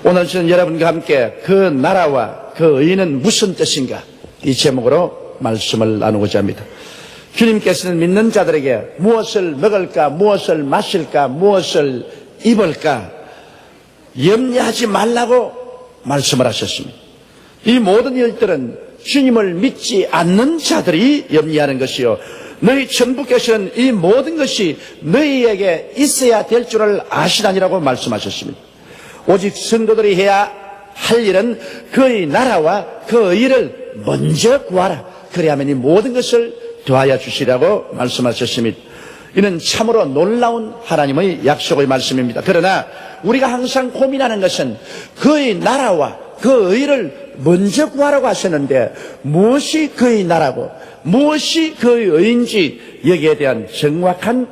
오늘 저는 여러분과 함께 그 나라와 그 의는 무슨 뜻인가 이 제목으로 말씀을 나누고자 합니다. 주님께서는 믿는 자들에게 무엇을 먹을까, 무엇을 마실까, 무엇을 입을까 염려하지 말라고 말씀을 하셨습니다. 이 모든 일들은 주님을 믿지 않는 자들이 염려하는 것이요, 너희 천부께서는 이 모든 것이 너희에게 있어야 될 줄을 아시다니라고 말씀하셨습니다. 오직 성도들이 해야 할 일은 그의 나라와 그의 일을 먼저 구하라. 그래야만 이 모든 것을 더하여 주시라고 말씀하셨습니다. 이는 참으로 놀라운 하나님의 약속의 말씀입니다. 그러나 우리가 항상 고민하는 것은 그의 나라와 그의 일을 먼저 구하라고 하셨는데 무엇이 그의 나라고 무엇이 그의 의인지 여기에 대한 정확한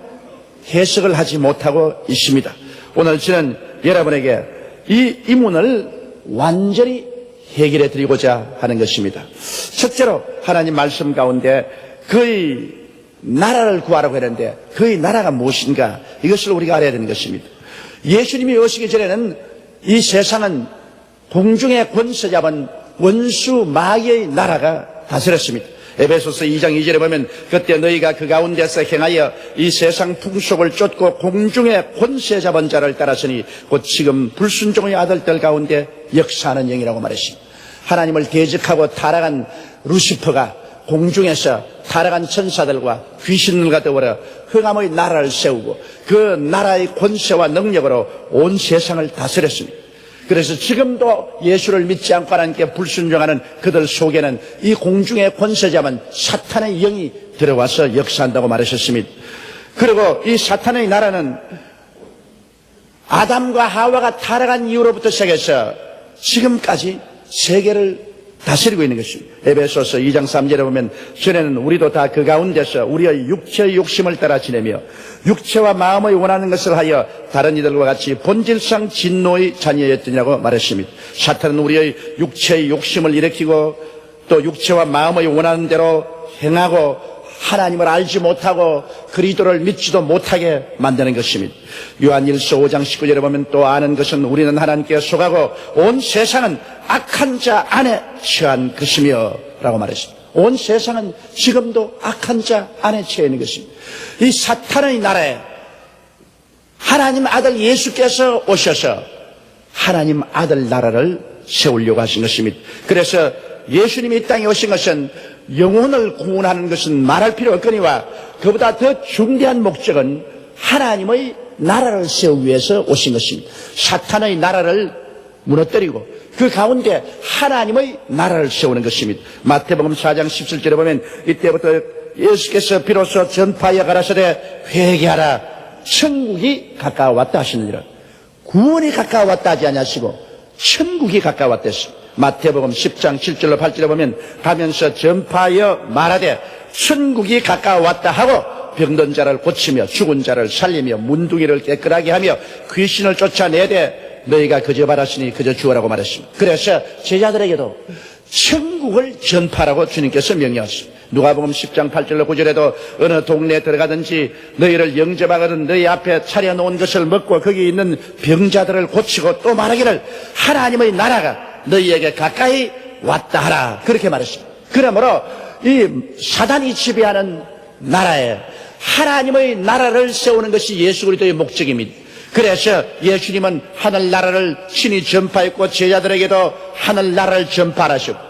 해석을 하지 못하고 있습니다. 오늘 저는 여러분에게 이 이문을 완전히 해결해 드리고자 하는 것입니다. 첫째로 하나님 말씀 가운데 그의 나라를 구하라고 했는데 그의 나라가 무엇인가 이것을 우리가 알아야 되는 것입니다. 예수님이 오시기 전에는 이 세상은 공중의 권세 잡은 원수 마귀의 나라가 다스렸습니다. 에베소서 2장 2절에 보면 그때 너희가 그 가운데서 행하여 이 세상 풍속을 쫓고 공중의 권세 잡은 자를 따랐으니 곧 지금 불순종의 아들들 가운데 역사하는 영이라고 말했습니다. 하나님을 대적하고 타락한 루시퍼가 공중에서 타락한 천사들과 귀신을 가져오려 흑암의 나라를 세우고 그 나라의 권세와 능력으로 온 세상을 다스렸습니다. 그래서 지금도 예수를 믿지 않고 하나님께 불순종하는 그들 속에는 이 공중의 권세 잡은 사탄의 영이 들어와서 역사한다고 말하셨습니다. 그리고 이 사탄의 나라는 아담과 하와가 타락한 이후로부터 시작해서 지금까지 세계를 다스리고 있는 것입니다. 에베소서 2장 3절에 보면 전에는 우리도 다 그 가운데서 우리의 육체의 욕심을 따라 지내며 육체와 마음의 원하는 것을 하여 다른 이들과 같이 본질상 진노의 자녀였더냐고 말했습니다. 사탄은 우리의 육체의 욕심을 일으키고 또 육체와 마음의 원하는 대로 행하고 하나님을 알지 못하고 그리스도를 믿지도 못하게 만드는 것입니다. 요한일서 5장 19절에 보면 또 아는 것은 우리는 하나님께 속하고 온 세상은 악한 자 안에 처한 것이며 라고 말했습니다. 온 세상은 지금도 악한 자 안에 처해 있는 것입니다. 이 사탄의 나라에 하나님 아들 예수께서 오셔서 하나님 아들 나라를 세우려고 하신 것입니다. 그래서 예수님이 이 땅에 오신 것은 영혼을 구원하는 것은 말할 필요 없거니와 그보다 더 중대한 목적은 하나님의 나라를 세우기 위해서 오신 것입니다. 사탄의 나라를 무너뜨리고 그 가운데 하나님의 나라를 세우는 것입니다. 마태복음 4장 17절에 보면 이때부터 예수께서 비로소 전파하여 가라사대 회개하라 천국이 가까워왔다 하시느니라. 구원이 가까워왔다 하지 아니하시고 천국이 가까워왔댔습니다. 마태복음 10장 7절로 8절에 보면 가면서 전파하여 말하되 천국이 가까워왔다 하고 병든 자를 고치며 죽은 자를 살리며 문둥이를 깨끗하게 하며 귀신을 쫓아내되 너희가 그저 바라시니 그저 주어라고 말했습니다. 그래서 제자들에게도 천국을 전파라고 주님께서 명령하십니다. 누가복음 10장 8절로 9절에도 어느 동네에 들어가든지 너희를 영접하거든 너희 앞에 차려놓은 것을 먹고 거기 있는 병자들을 고치고 또 말하기를 하나님의 나라가 너희에게 가까이 왔다 하라 그렇게 말했습니다. 그러므로 이 사단이 지배하는 나라에 하나님의 나라를 세우는 것이 예수 그리스도의 목적입니다. 그래서 예수님은 하늘나라를 친히 전파했고 제자들에게도 하늘나라를 전파하셨고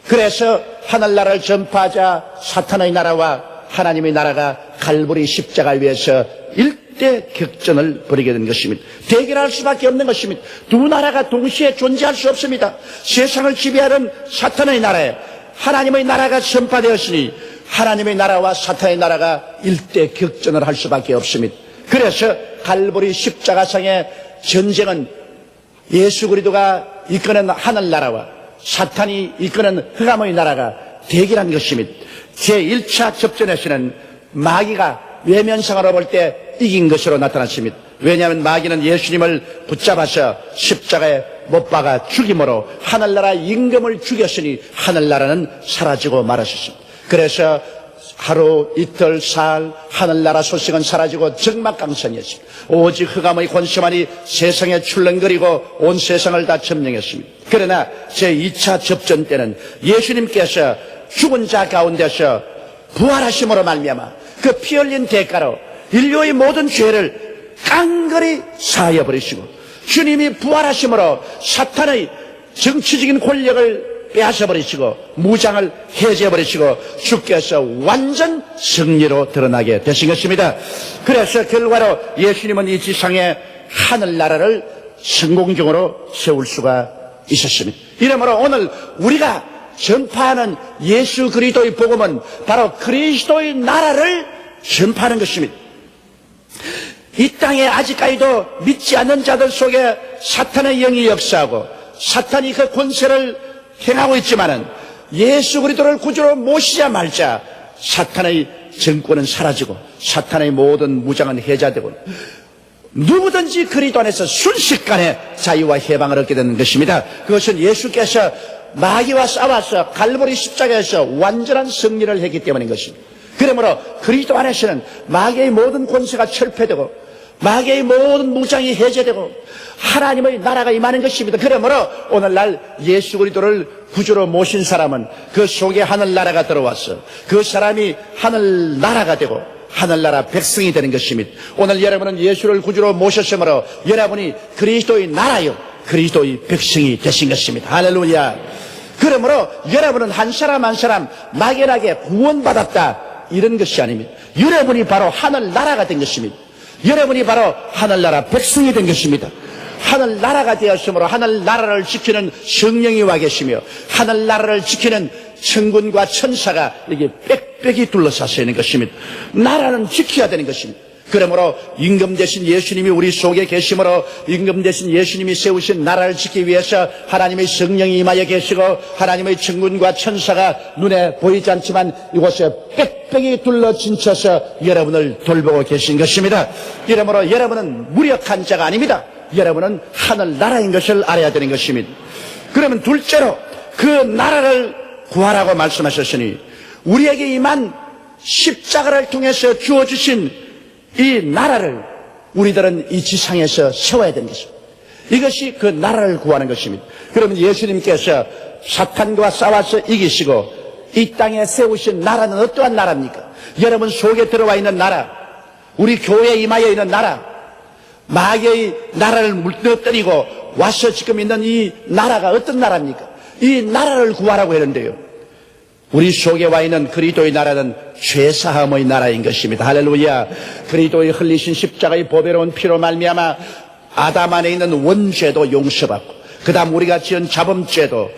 그래서 하늘나라를 전파하자 사탄의 나라와 하나님의 나라가 갈보리 십자가 위에서 일대 격전을 벌이게 된 것입니다. 대결할 수밖에 없는 것입니다. 두 나라가 동시에 존재할 수 없습니다. 세상을 지배하는 사탄의 나라에 하나님의 나라가 전파되었으니 하나님의 나라와 사탄의 나라가 일대 격전을 할 수밖에 없습니다. 그래서 갈보리 십자가상의 전쟁은 예수 그리스도가 이끄는 하늘나라와 사탄이 이끄는 흑암의 나라가 대결한 것입니다. 제1차 접전에서는 마귀가 외면상으로 볼 때 이긴 것으로 나타났습니다. 왜냐하면 마귀는 예수님을 붙잡아서 십자가에 못 박아 죽임으로 하늘나라 임금을 죽였으니 하늘나라는 사라지고 말았습니다. 그래서 하루 이틀 사흘 하늘나라 소식은 사라지고 적막강성이었습니다. 오직 흑암의 권세만이 세상에 출렁거리고 온 세상을 다 점령했습니다. 그러나 제2차 접전 때는 예수님께서 죽은 자 가운데서 부활하심으로 말미암아 그 피 흘린 대가로 인류의 모든 죄를 깡그리 사하여 버리시고 주님이 부활하심으로 사탄의 정치적인 권력을 빼앗아버리시고 무장을 해제해버리시고 주께서 완전 승리로 드러나게 되신 것입니다. 그래서 결과로 예수님은 이 지상에 하늘나라를 성공적으로 세울 수가 있었습니다. 이러므로 오늘 우리가 전파하는 예수 그리스도의 복음은 바로 그리스도의 나라를 전파하는 것입니다. 이 땅에 아직까지도 믿지 않는 자들 속에 사탄의 영이 역사하고 사탄이 그 권세를 행하고 있지만은 예수 그리스도를 구주로 모시자 말자 사탄의 정권은 사라지고 사탄의 모든 무장은 해제되고 누구든지 그리스도 안에서 순식간에 자유와 해방을 얻게 되는 것입니다. 그것은 예수께서 마귀와 싸워서 갈보리 십자가에서 완전한 승리를 했기 때문인 것입니다. 그러므로 그리스도 안에서는 마귀의 모든 권세가 철폐되고 마귀의 모든 무장이 해제되고 하나님의 나라가 임하는 것입니다. 그러므로 오늘날 예수 그리스도를 구주로 모신 사람은 그 속에 하늘나라가 들어왔어. 그 사람이 하늘나라가 되고 하늘나라 백성이 되는 것입니다. 오늘 여러분은 예수를 구주로 모셨으므로 여러분이 그리스도의 나라요 그리스도의 백성이 되신 것입니다. 할렐루야. 그러므로 여러분은 한 사람 한 사람 막연하게 구원받았다 이런 것이 아닙니다. 여러분이 바로 하늘나라가 된 것입니다. 여러분이 바로 하늘나라 백성이 된 것입니다. 하늘나라가 되었으므로 하늘나라를 지키는 성령이 와 계시며 하늘나라를 지키는 천군과 천사가 이게 빽빽이 둘러싸여 있는 것입니다. 나라는 지켜야 되는 것입니다. 그러므로 임금 되신 예수님이 우리 속에 계시므로 임금 되신 예수님이 세우신 나라를 지키기 위해서 하나님의 성령이 임하여 계시고 하나님의 천군과 천사가 눈에 보이지 않지만 이곳에 빽빽이 둘러진쳐서 여러분을 돌보고 계신 것입니다. 이러므로 여러분은 무력한 자가 아닙니다. 여러분은 하늘나라인 것을 알아야 되는 것입니다. 그러면 둘째로 그 나라를 구하라고 말씀하셨으니 우리에게 임한 십자가를 통해서 주어주신 이 나라를 우리들은 이 지상에서 세워야 되는 것입니다. 이것이 그 나라를 구하는 것입니다. 그러면 예수님께서 사탄과 싸워서 이기시고 이 땅에 세우신 나라는 어떠한 나라입니까? 여러분 속에 들어와 있는 나라, 우리 교회에 임하여 있는 나라, 마귀의 나라를 물떠뜨리고 와서 지금 있는 이 나라가 어떤 나라입니까? 이 나라를 구하라고 했는데요. 우리 속에 와 있는 그리스도의 나라는 죄사함의 나라인 것입니다. 할렐루야. 그리스도의 흘리신 십자가의 보배로운 피로 말미암아 아담 안에 있는 원죄도 용서받고 그 다음 우리가 지은 자범죄도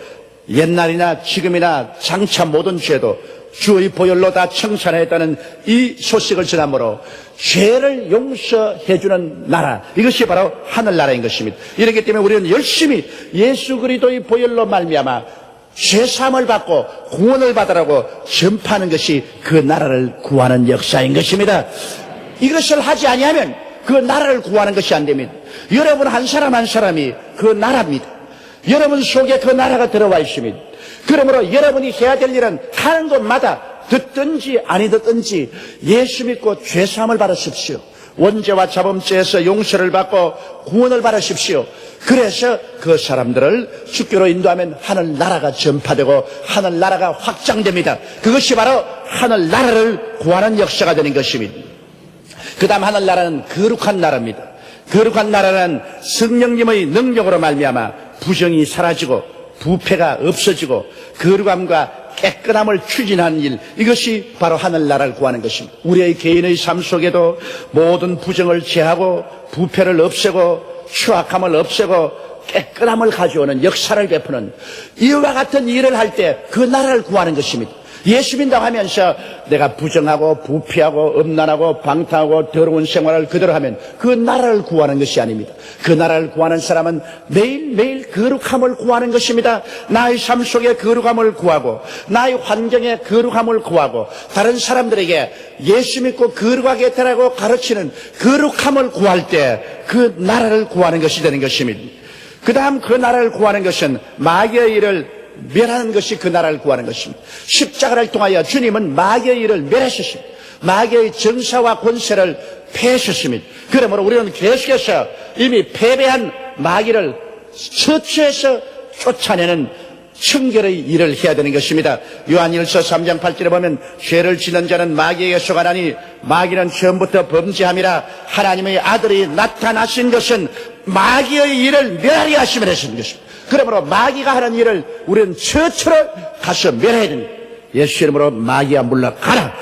옛날이나 지금이나 장차 모든 죄도 주의 보혈로 다 청산했다는 이 소식을 전함으로 죄를 용서해주는 나라, 이것이 바로 하늘나라인 것입니다. 이렇기 때문에 우리는 열심히 예수 그리스도의 보혈로 말미암아 죄사함을 받고 구원을 받으라고 전파하는 것이 그 나라를 구하는 역사인 것입니다. 이것을 하지 아니하면 그 나라를 구하는 것이 안 됩니다. 여러분 한 사람 한 사람이 그 나라입니다. 여러분 속에 그 나라가 들어와 있습니다. 그러므로 여러분이 해야 될 일은 하는 곳마다 듣든지 아니 듣든지 예수 믿고 죄사함을 받으십시오. 원죄와 자범죄에서 용서를 받고 구원을 받으십시오. 그래서 그 사람들을 주께로 인도하면 하늘나라가 전파되고 하늘나라가 확장됩니다. 그것이 바로 하늘나라를 구하는 역사가 되는 것입니다. 그 다음 하늘나라는 거룩한 나라입니다. 거룩한 나라는 성령님의 능력으로 말미암아 부정이 사라지고 부패가 없어지고 거룩함과 깨끗함을 추진하는 일, 이것이 바로 하늘나라를 구하는 것입니다. 우리의 개인의 삶 속에도 모든 부정을 제하고 부패를 없애고 추악함을 없애고 깨끗함을 가져오는 역사를 베푸는 이와 같은 일을 할 때 그 나라를 구하는 것입니다. 예수 믿는다고 하면서 내가 부정하고 부패하고 음란하고 방탕하고 더러운 생활을 그대로 하면 그 나라를 구하는 것이 아닙니다. 그 나라를 구하는 사람은 매일매일 거룩함을 구하는 것입니다. 나의 삶 속에 거룩함을 구하고 나의 환경에 거룩함을 구하고 다른 사람들에게 예수 믿고 거룩하게 되라고 가르치는 거룩함을 구할 때 그 나라를 구하는 것이 되는 것입니다. 그 다음 그 나라를 구하는 것은 마귀의 일을 멸하는 것이 그 나라를 구하는 것입니다. 십자가를 통하여 주님은 마귀의 일을 멸하셨습니다. 마귀의 정사와 권세를 패하셨습니다. 그러므로 우리는 계속해서 이미 패배한 마귀를 처치해서 쫓아내는 청결의 일을 해야 되는 것입니다. 요한일서 3장 8절에 보면 죄를 짓는 자는 마귀에게 속하나니 마귀는 처음부터 범죄함이라 하나님의 아들이 나타나신 것은 마귀의 일을 멸하려 하심을 하신 것입니다. 그러므로 마귀가 하는 일을 우리는 처처로 가서 멸해야 됩니다. 예수 이름으로 마귀야 물러가라.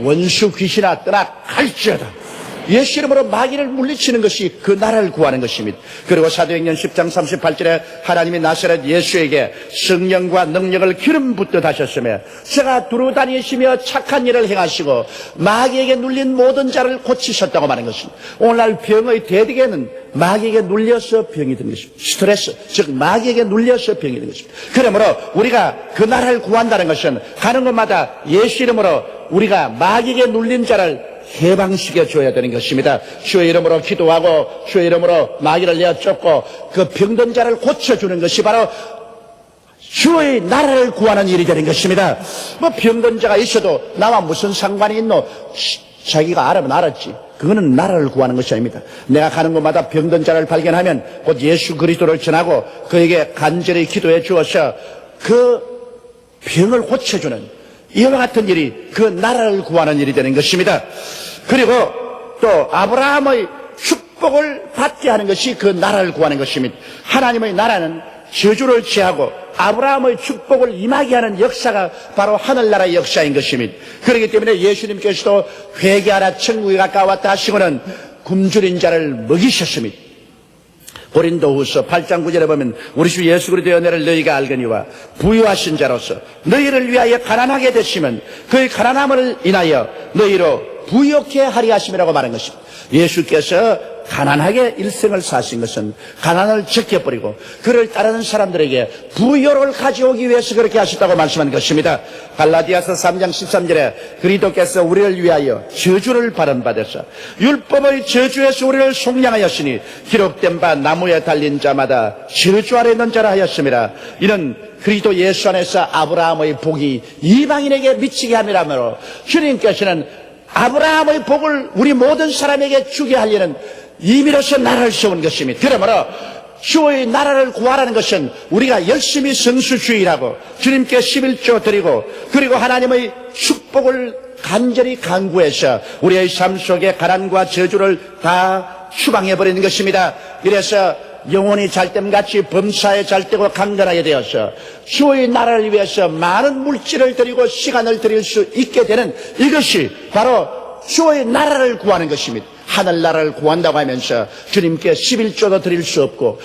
원수 귀신아 떠나 갈지어다. 예수 이름으로 마귀를 물리치는 것이 그 나라를 구하는 것입니다. 그리고 사도행전 10장 38절에 하나님이 나사렛 예수에게 성령과 능력을 기름 붓듯 하셨으며 저가 두루 다니시며 착한 일을 행하시고 마귀에게 눌린 모든 자를 고치셨다고 말하는 것입니다. 오늘날 병의 대득에는 마귀에게 눌려서 병이 든 것입니다. 스트레스, 즉 마귀에게 눌려서 병이 든 것입니다. 그러므로 우리가 그 나라를 구한다는 것은 가는 곳마다 예수 이름으로 우리가 마귀에게 눌린 자를 해방시켜 줘야 되는 것입니다. 주의 이름으로 기도하고 주의 이름으로 마귀를 내어 쫓고 그 병든 자를 고쳐주는 것이 바로 주의 나라를 구하는 일이 되는 것입니다. 뭐 병든 자가 있어도 나와 무슨 상관이 있노? 자기가 알아면 알았지. 그거는 나라를 구하는 것이 아닙니다. 내가 가는 곳마다 병든 자를 발견하면 곧 예수 그리스도를 전하고 그에게 간절히 기도해 주어서 그 병을 고쳐주는 이와 같은 일이 그 나라를 구하는 일이 되는 것입니다. 그리고 또 아브라함의 축복을 받게 하는 것이 그 나라를 구하는 것입니다. 하나님의 나라는 저주를 취하고 아브라함의 축복을 임하게 하는 역사가 바로 하늘나라의 역사인 것입니다. 그렇기 때문에 예수님께서도 회개하라 천국이 가까웠다 하시고는 굶주린 자를 먹이셨습니다. 고린도후서 8장 9절에 보면 우리 주 예수 그리스도의 은혜를 너희가 알거니와 부유하신 자로서 너희를 위하여 가난하게 되시면 그의 가난함을 인하여 너희로 부유케 하리 하심이라고 말한 것입니다. 예수께서 가난하게 일생을 사신 것은 가난을 지켜버리고 그를 따르는 사람들에게 부요를 가져오기 위해서 그렇게 하셨다고 말씀한 것입니다. 갈라디아서 3장 13절에 그리스도께서 우리를 위하여 저주를 받아서 율법의 저주에서 우리를 속량하였으니 기록된 바 나무에 달린 자마다 저주 아래 있는 자라 하였음이라. 이는 그리스도 예수 안에서 아브라함의 복이 이방인에게 미치게 함이라므로 주님께서는 아브라함의 복을 우리 모든 사람에게 주게 하려는 임의로서 나라를 세운 것입니다. 그러므로 주의 나라를 구하라는 것은 우리가 열심히 성수주의라고 주님께 11조 드리고 그리고 하나님의 축복을 간절히 간구해서 우리의 삶 속에 가난과 저주를 다 추방해버리는 것입니다. 이래서 영혼이 잘됨같이 범사에 잘되고 강건하게 되어서 주의 나라를 위해서 많은 물질을 드리고 시간을 드릴 수 있게 되는 이것이 바로 주의 나라를 구하는 것입니다. 하늘나라를 구한다고 하면서 주님께 11조도 드릴 수 없고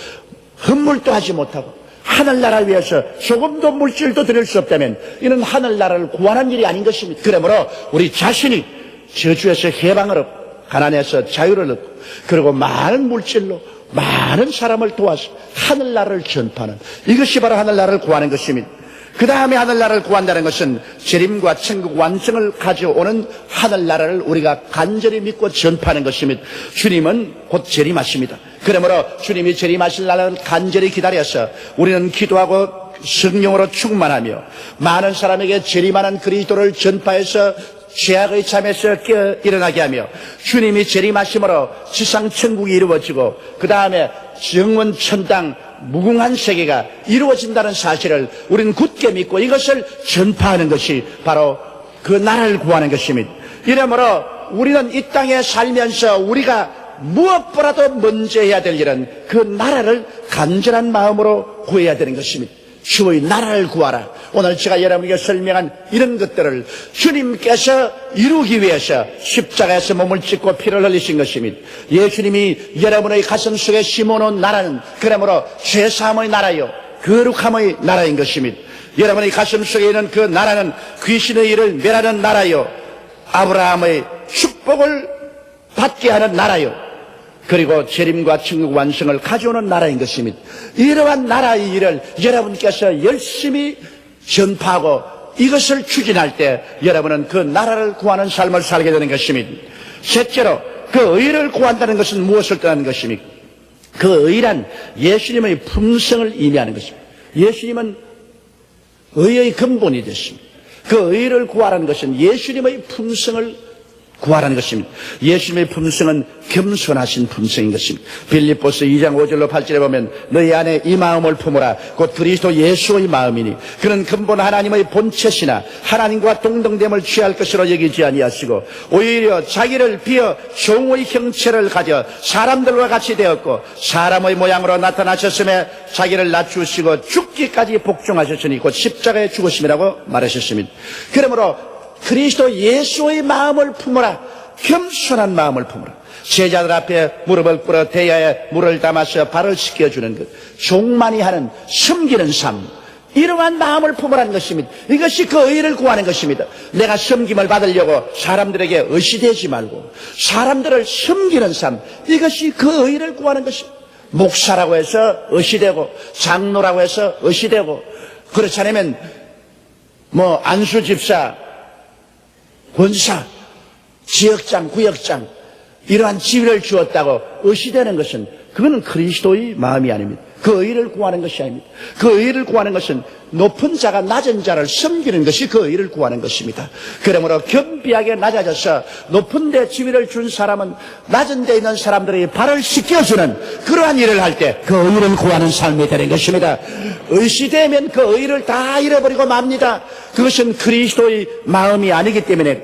헌물도 하지 못하고 하늘나라를 위해서 조금도 물질도 드릴 수 없다면 이는 하늘나라를 구하는 일이 아닌 것입니다. 그러므로 우리 자신이 저주에서 해방을 얻고 가난에서 자유를 얻고 그리고 많은 물질로 많은 사람을 도와서 하늘나라를 전파하는 이것이 바로 하늘나라를 구하는 것입니다. 그 다음에 하늘나라를 구한다는 것은 재림과 천국 완성을 가져오는 하늘나라를 우리가 간절히 믿고 전파하는 것입니다. 주님은 곧 재림하십니다. 그러므로 주님이 재림하실 날을 간절히 기다려서 우리는 기도하고 성령으로 충만하며 많은 사람에게 재림하는 그리스도를 전파해서 죄악의 잠에서 깨어 일어나게 하며 주님이 재림하심으로 지상 천국이 이루어지고 그 다음에 정원 천당 무궁한 세계가 이루어진다는 사실을 우리는 굳게 믿고 이것을 전파하는 것이 바로 그 나라를 구하는 것입니다. 이러므로 우리는 이 땅에 살면서 우리가 무엇보다도 먼저 해야 될 일은 그 나라를 간절한 마음으로 구해야 되는 것입니다. 주의 나라를 구하라. 오늘 제가 여러분에게 설명한 이런 것들을 주님께서 이루기 위해서 십자가에서 몸을 찢고 피를 흘리신 것입니다. 예수님이 여러분의 가슴 속에 심어놓은 나라는 그러므로 죄사함의 나라요 거룩함의 나라인 것입니다. 여러분의 가슴 속에 있는 그 나라는 귀신의 일을 멸하는 나라요 아브라함의 축복을 받게 하는 나라요 그리고 재림과 천국 완성을 가져오는 나라인 것입니다. 이러한 나라의 일을 여러분께서 열심히 전파하고 이것을 추진할 때 여러분은 그 나라를 구하는 삶을 살게 되는 것입니다. 셋째로 그 의를 구한다는 것은 무엇을 뜻하는 것입니까? 그 의란 예수님의 품성을 의미하는 것입니다. 예수님은 의의 근본이 됐습니다. 그 의를 구하라는 것은 예수님의 품성을 구하라는 것입니다. 예수님의 품성은 겸손하신 품성인 것입니다. 빌립보서 2장 5절로 8절에 보면 너희 안에 이 마음을 품으라 곧 그리스도 예수의 마음이니 그는 근본 하나님의 본체시나 하나님과 동등됨을 취할 것으로 여기지 아니하시고 오히려 자기를 비어 종의 형체를 가져 사람들과 같이 되었고 사람의 모양으로 나타나셨음에 자기를 낮추시고 죽기까지 복종하셨으니 곧 십자가에 죽으심이라고 말하셨습니다. 그러므로 그리스도 예수의 마음을 품으라. 겸손한 마음을 품으라. 제자들 앞에 무릎을 꿇어 대야에 물을 담아서 발을 씻겨주는 것. 종만이 하는 섬기는 삶. 이러한 마음을 품으라는 것입니다. 이것이 그 의를 구하는 것입니다. 내가 섬김을 받으려고 사람들에게 의시되지 말고 사람들을 섬기는 삶. 이것이 그 의를 구하는 것입니다. 목사라고 해서 의시되고 장로라고 해서 의시되고 그렇지 않으면 안수집사 권사, 지역장, 구역장 이러한 지위를 주었다고 의시되는 것은 그거는 그리스도의 마음이 아닙니다. 그 의를 구하는 것이 아닙니다. 그 의를 구하는 것은 높은 자가 낮은 자를 섬기는 것이 그 의를 구하는 것입니다. 그러므로 겸비하게 낮아져서 높은 데 지위를 준 사람은 낮은 데 있는 사람들의 발을 씻겨주는 그러한 일을 할 때 그 의를 구하는 삶이 되는 것입니다. 의시되면 그 의를 다 잃어버리고 맙니다. 그것은 그리스도의 마음이 아니기 때문에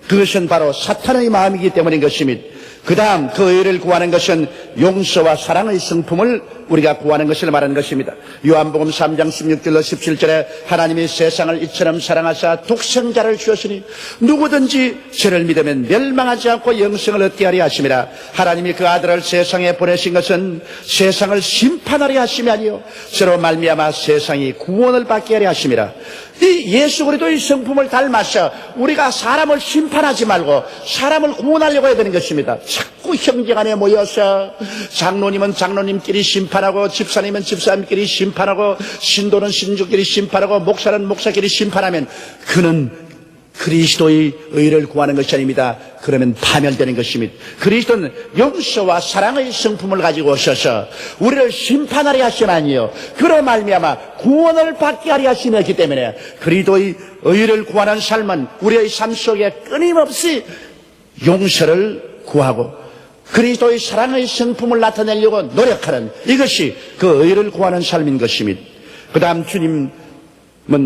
그것은 바로 사탄의 마음이기 때문인 것입니다. 그 다음 그 의를 구하는 것은 용서와 사랑의 성품을 우리가 구하는 것을 말하는 것입니다. 요한복음 3장 16절로 17절에 하나님이 세상을 이처럼 사랑하사 독생자를 주었으니 누구든지 저를 믿으면 멸망하지 않고 영생을 얻게 하려 하심이라. 하나님이 그 아들을 세상에 보내신 것은 세상을 심판하려 하심이 아니요 저로 말미암아 세상이 구원을 받게 하려 하심이라. 이 예수 그리스도의 성품을 닮아서 우리가 사람을 심판하지 말고 사람을 구원하려고 해야 되는 것입니다. 자꾸 형제간에 모여서 장로님은 장로님끼리 심판하고 집사님은 집사님끼리 심판하고 신도는 신주끼리 심판하고 목사는 목사끼리 심판하면 그는 그리스도의 의를 구하는 것이 아닙니다. 그러면 파멸되는 것입니다. 그리스도는 용서와 사랑의 성품을 가지고 오셔서 우리를 심판하려 하신 아니요 그로 말미암아 구원을 받게 하려 하시기 때문에 그리스도의 의를 구하는 삶은 우리의 삶 속에 끊임없이 용서를 구하고 그리스도의 사랑의 성품을 나타내려고 노력하는 이것이 그 의를 구하는 삶인 것입니다. 그 다음 주님은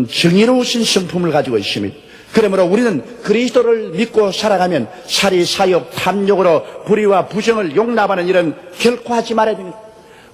정의로우신 성품을 가지고 있습니다. 그러므로 우리는 그리스도를 믿고 살아가면 살이, 사욕, 탐욕으로 불의와 부정을 용납하는 일은 결코 하지 말아야 됩니다.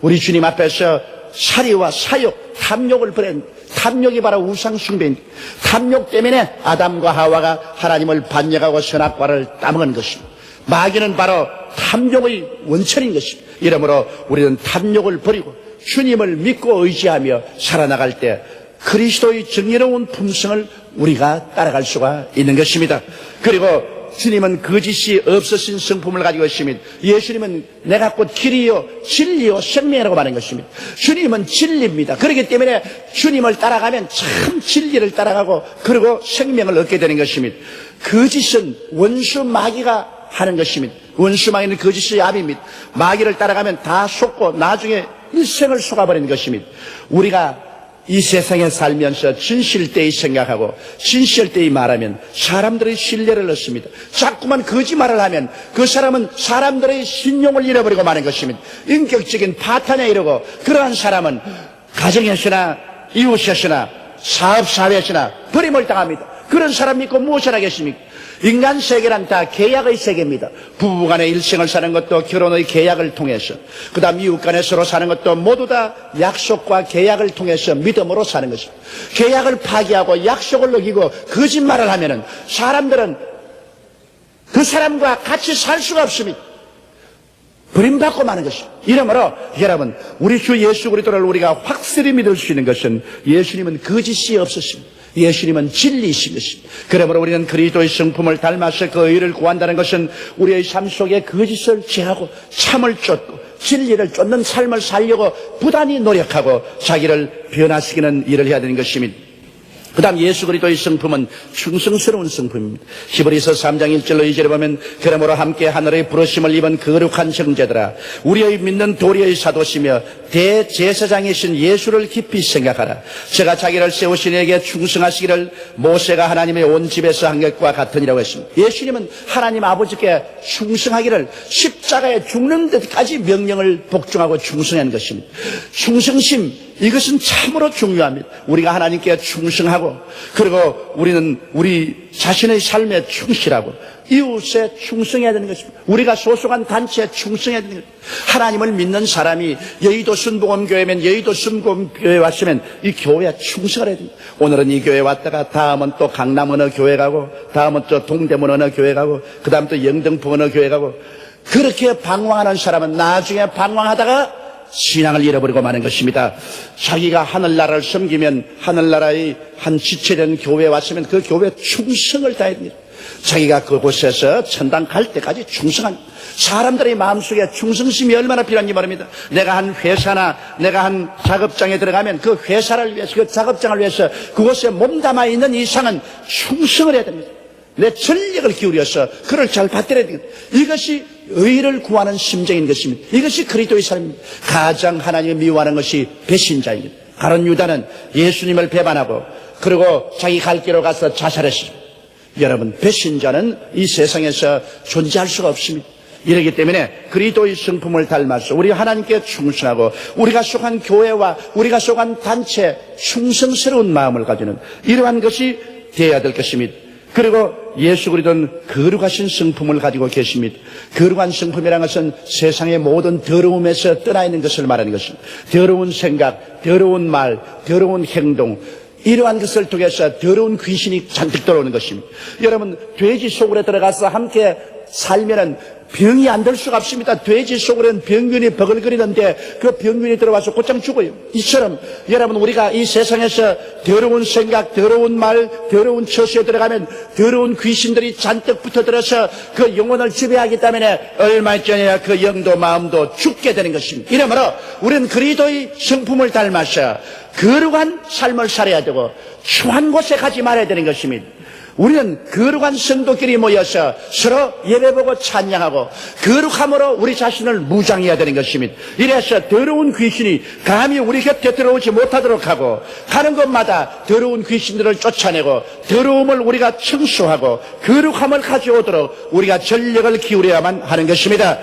우리 주님 앞에서 살이와 사욕, 탐욕을 버린 탐욕이 바로 우상숭배입니다. 탐욕 때문에 아담과 하와가 하나님을 반역하고 선악과를 따먹은 것입니다. 마귀는 바로 탐욕의 원천인 것입니다. 이러므로 우리는 탐욕을 버리고 주님을 믿고 의지하며 살아나갈 때 그리스도의 정의로운 품성을 우리가 따라갈 수가 있는 것입니다. 그리고 주님은 거짓이 없으신 성품을 가지고 있습니다. 예수님은 내가 곧 길이요 진리요 생명이라고 말하는 것입니다. 주님은 진리입니다. 그렇기 때문에 주님을 따라가면 참 진리를 따라가고 그리고 생명을 얻게 되는 것입니다. 거짓은 원수 마귀가 하는 것입니다. 원수 마귀는 거짓의 압입니다. 마귀를 따라가면 다 속고 나중에 일생을 속아버리는 것입니다. 우리가 이 세상에 살면서 진실되이 생각하고 진실되이 말하면 사람들의 신뢰를 얻습니다. 자꾸만 거짓말을 하면 그 사람은 사람들의 신용을 잃어버리고 마는 것입니다. 인격적인 파탄에 이르고 그러한 사람은 가정에서나 이웃에서나 사업사회에서나 버림을 당합니다. 그런 사람 믿고 무엇을 하겠습니까? 인간 세계란 다 계약의 세계입니다. 부부간의 일생을 사는 것도 결혼의 계약을 통해서, 그 다음 이웃간에 서로 사는 것도 모두 다 약속과 계약을 통해서 믿음으로 사는 것입니다. 계약을 파기하고 약속을 어기고 거짓말을 하면은 사람들은 그 사람과 같이 살 수가 없습니다. 버림받고 마는 것입니다. 이러므로 여러분, 우리 주 예수 그리스도를 우리가 확실히 믿을 수 있는 것은 예수님은 거짓이 없으십니다. 예수님은 진리이신 것입니다. 그러므로 우리는 그리스도의 성품을 닮아서 그 의를 구한다는 것은 우리의 삶 속에 거짓을 제하고 참을 쫓고 진리를 쫓는 삶을 살려고 부단히 노력하고 자기를 변화시키는 일을 해야 되는 것입니다. 그 다음 예수 그리스도의 성품은 충성스러운 성품입니다. 히브리서 3장 1절로 2절에 보면 그러므로 함께 하늘의 부르심을 입은 거룩한 형제들아 우리의 믿는 도리의 사도시며 대제사장이신 예수를 깊이 생각하라. 제가 자기를 세우신 이에게 충성하시기를 모세가 하나님의 온 집에서 한 것과 같으니라고 했습니다. 예수님은 하나님 아버지께 충성하기를 십자가에 죽는 데까지 명령을 복종하고 충성한 것입니다. 충성심 이것은 참으로 중요합니다. 우리가 하나님께 충성하고 그리고 우리는 우리 자신의 삶에 충실하고 이웃에 충성해야 되는 것입니다. 우리가 소속한 단체에 충성해야 되는 것입니다. 하나님을 믿는 사람이 여의도 순복음교회면 여의도 순복음교회 왔으면 이 교회에 충성을 해야 됩니다. 오늘은 이 교회 왔다가 다음은 또 강남 어느 교회 가고 다음은 또 동대문 어느 교회 가고 그 다음 또 영등포 어느 교회 가고 그렇게 방황하는 사람은 나중에 방황하다가 신앙을 잃어버리고 마는 것입니다. 자기가 하늘나라를 섬기면 하늘나라의 한 지체된 교회에 왔으면 그 교회에 충성을 다해야 됩니다. 자기가 그곳에서 천당 갈 때까지 충성한 사람들의 마음속에 충성심이 얼마나 필요한지 말입니다. 내가 한 회사나 내가 한 작업장에 들어가면 그 회사를 위해서 그 작업장을 위해서 그곳에 몸담아 있는 이상은 충성을 해야 됩니다. 내 전력을 기울여서 그를 잘 받들어야 됩니다. 이것이 의를 구하는 심정인 것입니다. 이것이 그리스도의 삶입니다. 가장 하나님을 미워하는 것이 배신자입니다. 가룟 유다는 예수님을 배반하고 그리고 자기 갈 길로 가서 자살했습니다. 여러분, 배신자는 이 세상에서 존재할 수가 없습니다. 이러기 때문에 그리스도의 성품을 닮아서 우리 하나님께 충성하고 우리가 속한 교회와 우리가 속한 단체에 충성스러운 마음을 가지는 이러한 것이 되어야 될 것입니다. 그리고 예수 그리스도는 거룩하신 성품을 가지고 계십니다. 거룩한 성품이라는 것은 세상의 모든 더러움에서 떠나 있는 것을 말하는 것입니다. 더러운 생각, 더러운 말, 더러운 행동 이러한 것을 통해서 더러운 귀신이 잔뜩 들어오는 것입니다. 여러분, 돼지 속으로 들어가서 함께 살면은 병이 안 될 수가 없습니다. 돼지 속으로는 병균이 버글거리는데 그 병균이 들어와서 곧장 죽어요. 이처럼 여러분, 우리가 이 세상에서 더러운 생각, 더러운 말, 더러운 처소에 들어가면 더러운 귀신들이 잔뜩 붙어들어서 그 영혼을 지배하기 때문에 얼마 전에 그 영도 마음도 죽게 되는 것입니다. 이러므로 우리는 그리스도의 성품을 닮아서 거룩한 삶을 살아야 되고 추한 곳에 가지 말아야 되는 것입니다. 우리는 거룩한 성도끼리 모여서 서로 예배보고 찬양하고 거룩함으로 우리 자신을 무장해야 되는 것입니다. 이래서 더러운 귀신이 감히 우리 곁에 들어오지 못하도록 하고 가는 곳마다 더러운 귀신들을 쫓아내고 더러움을 우리가 청소하고 거룩함을 가져오도록 우리가 전력을 기울여야만 하는 것입니다.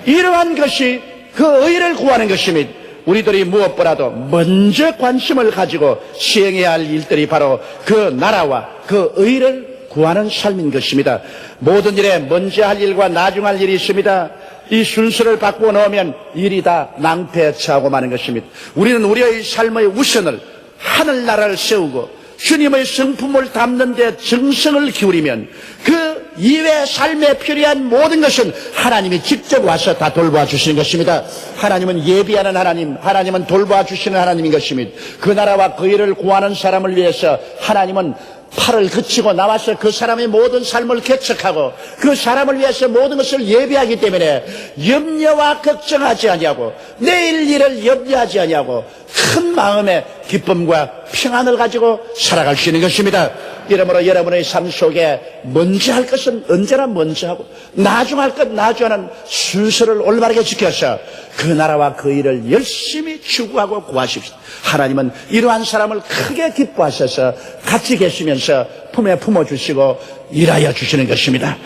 이러한 것이 그 의를 구하는 것입니다. 우리들이 무엇보다도 먼저 관심을 가지고 시행해야 할 일들이 바로 그 나라와 그 의를 구하는 삶인 것입니다. 모든 일에 먼저 할 일과 나중 할 일이 있습니다. 이 순서를 바꾸어 놓으면 일이 다 낭패에 처하고 마는 것입니다. 우리는 우리의 삶의 우선을 하늘나라를 세우고 주님의 성품을 담는 데 정성을 기울이면 그 이외의 삶에 필요한 모든 것은 하나님이 직접 와서 다 돌보아 주시는 것입니다. 하나님은 예비하는 하나님, 하나님은 돌보아 주시는 하나님인 것입니다. 그 나라와 그 일을 구하는 사람을 위해서 하나님은 팔을 그치고 나와서 그 사람의 모든 삶을 개척하고 그 사람을 위해서 모든 것을 예비하기 때문에 염려와 걱정하지 아니하고 내일 일을 염려하지 아니하고 큰 마음의 기쁨과 평안을 가지고 살아갈 수 있는 것입니다. 이러므로 여러분의 삶 속에 먼저 할 것은 언제나 먼저 하고 나중 할 것 나중하는 순서를 올바르게 지켜서 그 나라와 그 일을 열심히 추구하고 구하십시오. 하나님은 이러한 사람을 크게 기뻐하셔서 같이 계시면서 품에 품어주시고 일하여 주시는 것입니다.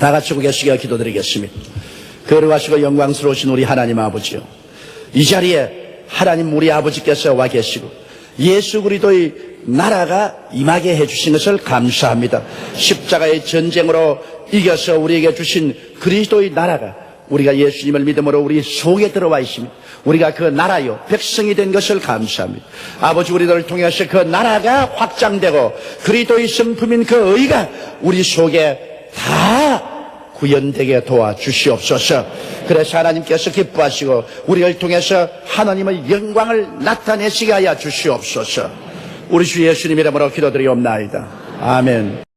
다 같이 고개시켜 기도드리겠습니다. 거룩하시고 영광스러우신 우리 하나님 아버지요, 이 자리에 하나님 우리 아버지께서 와 계시고 예수 그리스도의 나라가 임하게 해주신 것을 감사합니다. 십자가의 전쟁으로 이겨서 우리에게 주신 그리스도의 나라가 우리가 예수님을 믿음으로 우리 속에 들어와 있습니다. 우리가 그 나라요 백성이 된 것을 감사합니다. 아버지, 우리들을 통해서 그 나라가 확장되고 그리스도의 성품인 그 의가 우리 속에 다 구현되게 도와주시옵소서. 그래서 하나님께서 기뻐하시고 우리를 통해서 하나님의 영광을 나타내시게 하여 주시옵소서. 우리 주 예수님 이름으로 기도드리옵나이다. 아멘.